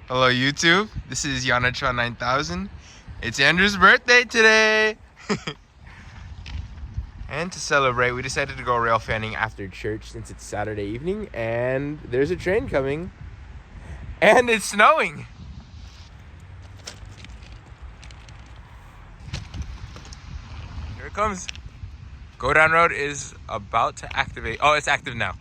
Hello YouTube, this is Yanatron 9000. It's Andrew's birthday today! And to celebrate, we decided to go rail fanning after church since it's Saturday evening and there's a train coming. And it's snowing! Here it comes. Godown Road is about to activate. Oh, it's active now.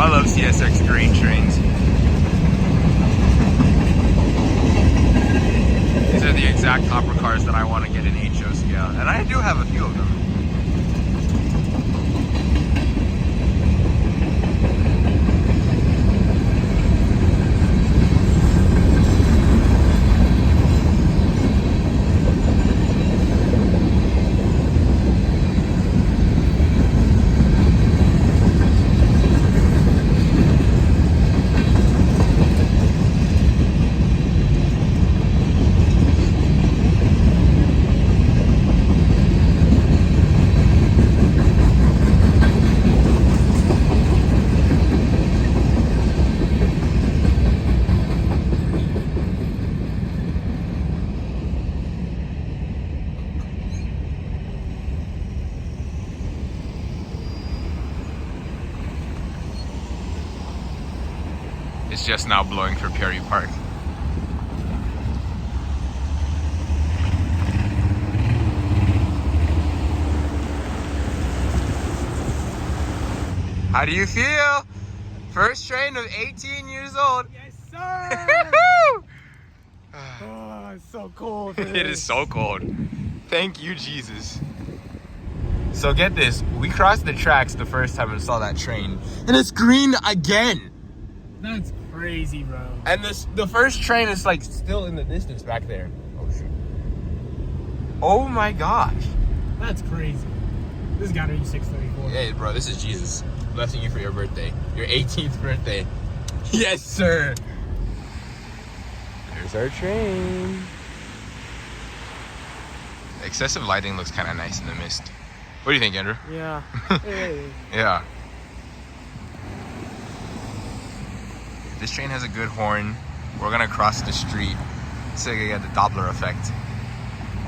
I love CSX grain trains. These are the exact hopper cars that I want to get in HO scale, and I do have a few of them. just now blowing for Perry Park. How do you feel? First train of 18 years old. Yes, sir! Oh, it's so cold. It is so cold. Thank you, Jesus. So get this, we crossed the tracks the first time and saw that train, and it's green again. That's crazy, bro. And the first train is like still in the distance back there. Oh shoot. Oh my gosh. That's crazy. This gotta be 6:34. Hey bro, this is Jesus blessing you for your birthday. Your 18th birthday. Yes, sir. There's our train. The excessive lighting looks kind of nice in the mist. What do you think, Andrew? Yeah. Hey. Yeah. This train has a good horn. We're gonna cross the street so you get the Doppler effect.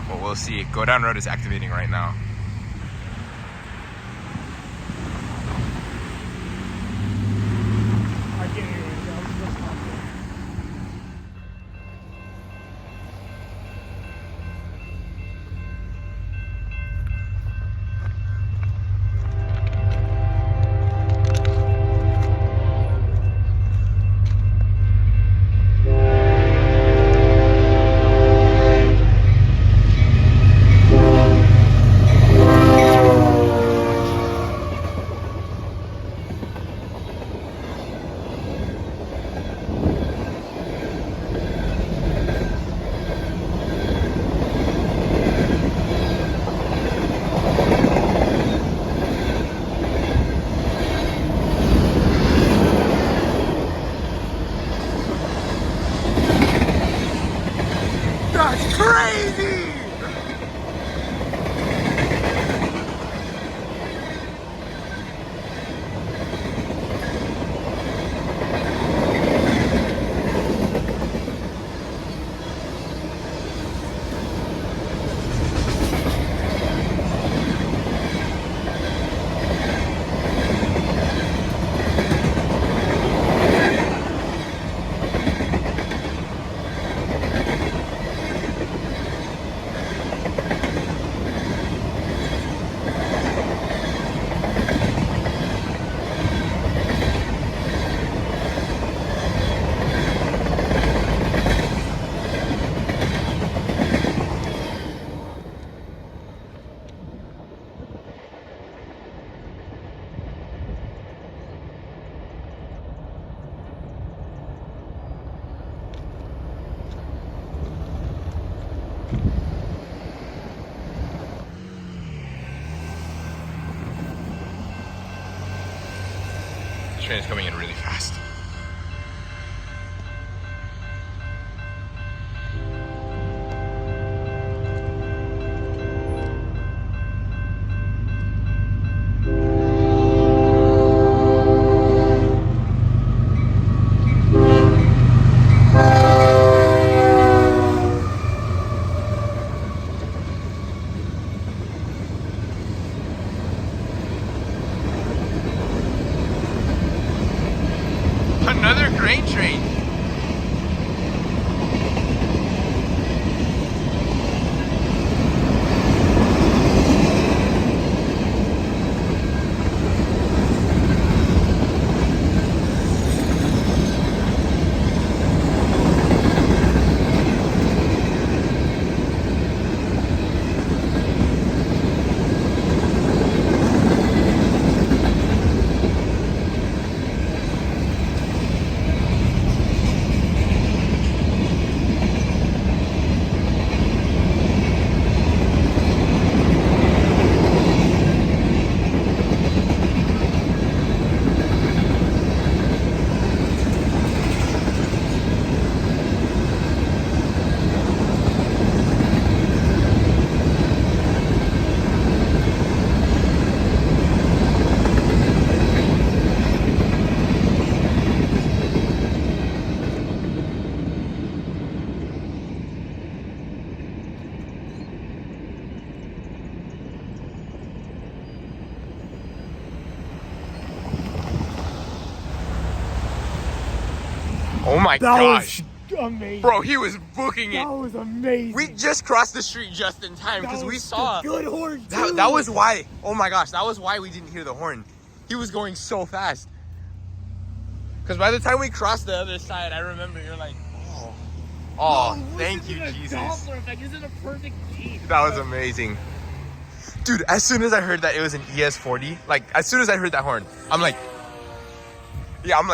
But we'll see. Godown Road is activating right now. I can't hear you. I was just talking. That's crazy! The train is coming in really fast. Oh my That gosh. was amazing. Bro, he was booking it. That was amazing. We just crossed the street just in time because That we was saw. a good horn, too. That was why. Oh my gosh, that was why we didn't hear the horn. He was going so fast. Because by the time we crossed the other side, I remember you're like, oh, thank you, Jesus. Doppler effect. This is a perfect beat. That was amazing. Dude, as soon as I heard that it was an ES40, like, as soon as I heard that horn, I'm like,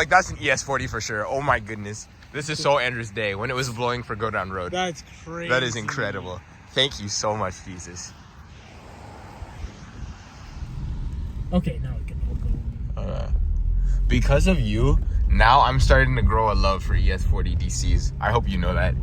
that's an ES40 for sure. Oh my goodness. This is so Andrew's day when it was blowing for Godown Road. That's crazy. That is incredible. Thank you so much, Jesus. Okay, now we can all go. Because of you, now I'm starting to grow a love for ES40 DCs. I hope you know that.